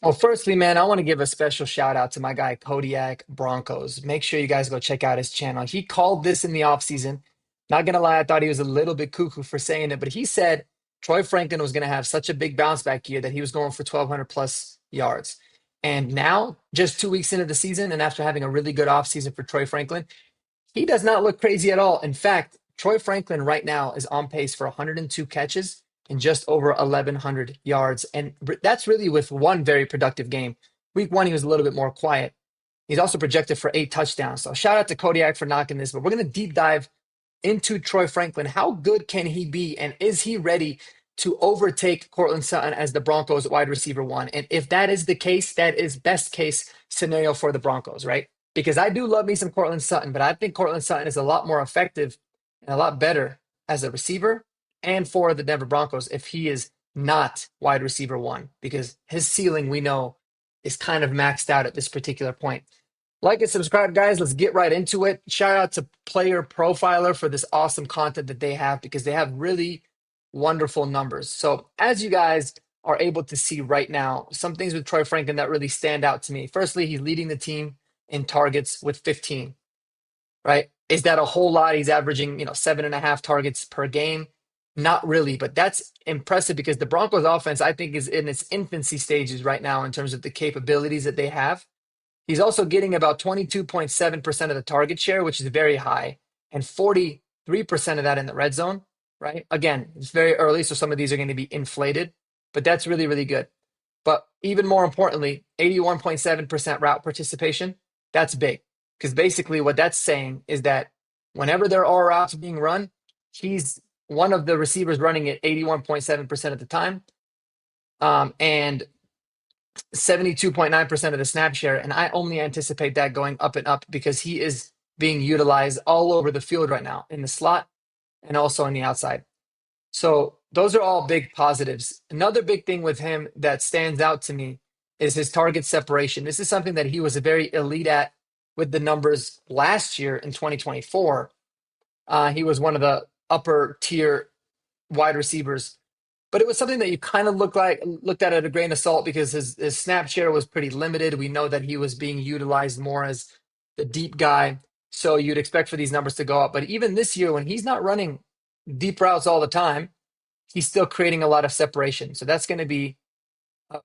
Well, firstly, man, I want to give a special shout out to my guy Kodiak Broncos. Make sure you guys go check out his channel. He called this in the offseason. Not gonna lie, I thought he was a little bit cuckoo for saying it, but he said Troy Franklin was gonna have such a big bounce back year that he was going for 1,200 plus yards. And now, just 2 weeks into the season, and after having a really good offseason for Troy Franklin, he does not look crazy at all. In fact, Troy Franklin right now is on pace for 102 catches and just over 1,100 yards. And that's really with one very productive game. Week one, he was a little bit more quiet. He's also projected for 8 touchdowns. So shout out to Kodiak for knocking this. But we're going to deep dive into Troy Franklin. How good can he be? And is he ready to overtake Cortland Sutton as the Broncos wide receiver one? And if that is the case, that is best case scenario for the Broncos, right? Because I do love me some Cortland Sutton, but I think Cortland Sutton is a lot more effective and a lot better as a receiver and for the Denver Broncos if he is not wide receiver one, because his ceiling we know is kind of maxed out at this particular point. Like and subscribe, guys. Let's get right into it. Shout out to Player Profiler for this awesome content that they have because they have really wonderful numbers. So, as you guys are able to see right now, some things with Troy Franklin that really stand out to me. Firstly, he's leading the team in targets with 15, right? Is that a whole lot? He's averaging, 7.5 targets per game. Not really, but that's impressive because the Broncos offense, I think, is in its infancy stages right now in terms of the capabilities that they have. He's also getting about 22.7% of the target share, which is very high, and 43% of that in the red zone, right? Again, it's very early, so some of these are going to be inflated, but that's really, really good. But even more importantly, 81.7% route participation, that's big. Because basically what that's saying is that whenever there are routes being run, he's one of the receivers running it 81.7% of the time. And 72.9% of the snap share. And I only anticipate that going up and up because he is being utilized all over the field right now in the slot and also on the outside. So those are all big positives. Another big thing with him that stands out to me is his target separation. This is something that he was a very elite at with the numbers last year in 2024. He was one of the upper tier wide receivers, but it was something that you kind of looked at a grain of salt because his snap share was pretty limited. We know that he was being utilized more as the deep guy, so you'd expect for these numbers to go up. But even this year, when he's not running deep routes all the time, he's still creating a lot of separation. So that's going to be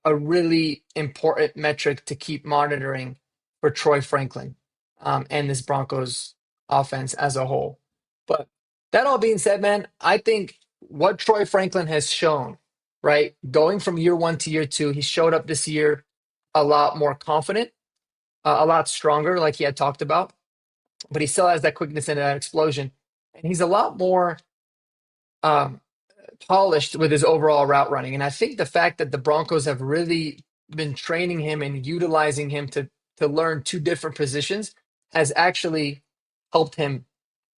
a really important metric to keep monitoring for Troy Franklin and this Broncos offense as a whole. But that all being said, man, I think what Troy Franklin has shown, right, going from year one to year two, he showed up this year a lot more confident, a lot stronger, like he had talked about, but he still has that quickness and that explosion. And he's a lot more um, polished with his overall route running. And I think the fact that the Broncos have really been training him and utilizing him to learn two different positions has actually helped him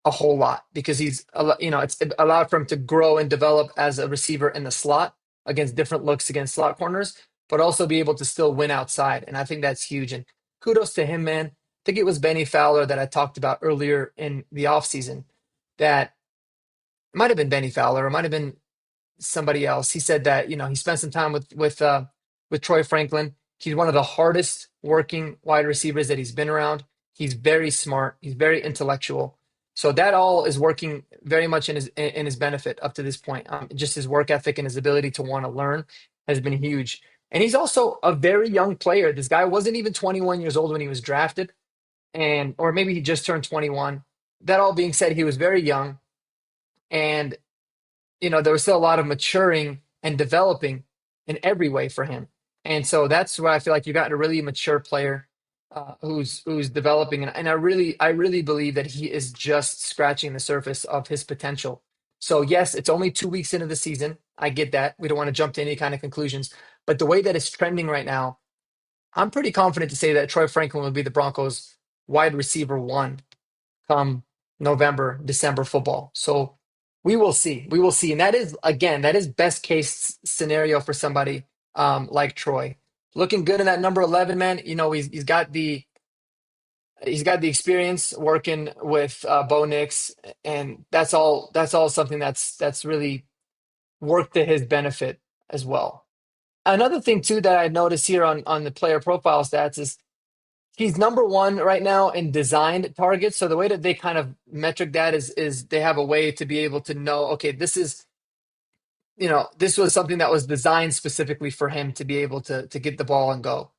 a whole lot because it's allowed for him to grow and develop as a receiver in the slot against different looks against slot corners, but also be able to still win outside. And I think that's huge. And kudos to him, man. I think it was Benny Fowler that I talked about earlier in the offseason that it might have been Benny Fowler, it might have been somebody else. He said that he spent some time with Troy Franklin. He's one of the hardest working wide receivers that he's been around. He's very smart. He's very intellectual. So that all is working very much in his benefit up to this point. Just his work ethic and his ability to want to learn has been huge. And he's also a very young player. This guy wasn't even 21 years old when he was drafted, and or maybe he just turned 21. That all being said, he was very young, and there was still a lot of maturing and developing in every way for him. And so that's why I feel like you got a really mature player who's developing. And I really believe that he is just scratching the surface of his potential. So yes, it's only 2 weeks into the season. I get that. We don't want to jump to any kind of conclusions. But the way that it's trending right now, I'm pretty confident to say that Troy Franklin will be the Broncos wide receiver one come November, December football. So we will see. We will see. And that is, again, that is best case scenario for somebody like Troy. Looking good in that number 11, man. He's got the experience working with Bo Nix, and that's all something that's really worked to his benefit as well. Another thing too that I noticed here on the player profile stats is he's number one right now in designed targets. So the way that they kind of metric that is they have a way to be able to know, okay, this is, this was something that was designed specifically for him to be able to get the ball and go.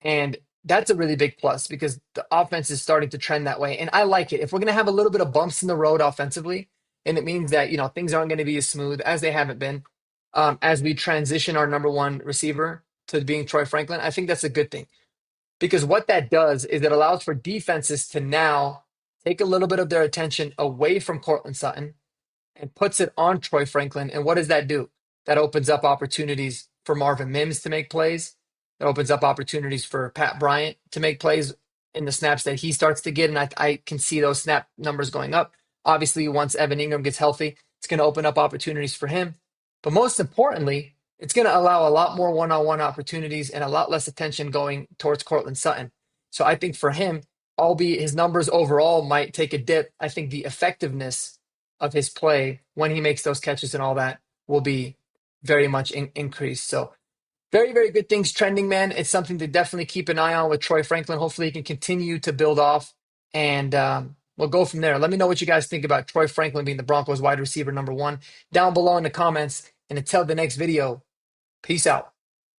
And that's a really big plus because the offense is starting to trend that way. And I like it. If we're going to have a little bit of bumps in the road offensively, and it means that, things aren't going to be as smooth as they haven't been, as we transition our number one receiver to being Troy Franklin, I think that's a good thing. Because what that does is it allows for defenses to now take a little bit of their attention away from Cortland Sutton and puts it on Troy Franklin. And what does that do? That opens up opportunities for Marvin Mims to make plays. That opens up opportunities for Pat Bryant to make plays in the snaps that he starts to get. And I can see those snap numbers going up. Obviously, once Evan Ingram gets healthy, it's going to open up opportunities for him. But most importantly, it's going to allow a lot more one-on-one opportunities and a lot less attention going towards Cortland Sutton. So I think for him, albeit his numbers overall might take a dip, I think the effectiveness of his play when he makes those catches and all that will be very much increased. So very, very good things trending, man. It's something to definitely keep an eye on with Troy Franklin. Hopefully he can continue to build off and we'll go from there. Let me know what you guys think about Troy Franklin being the Broncos wide receiver number one down below in the comments. And until the next video, peace out.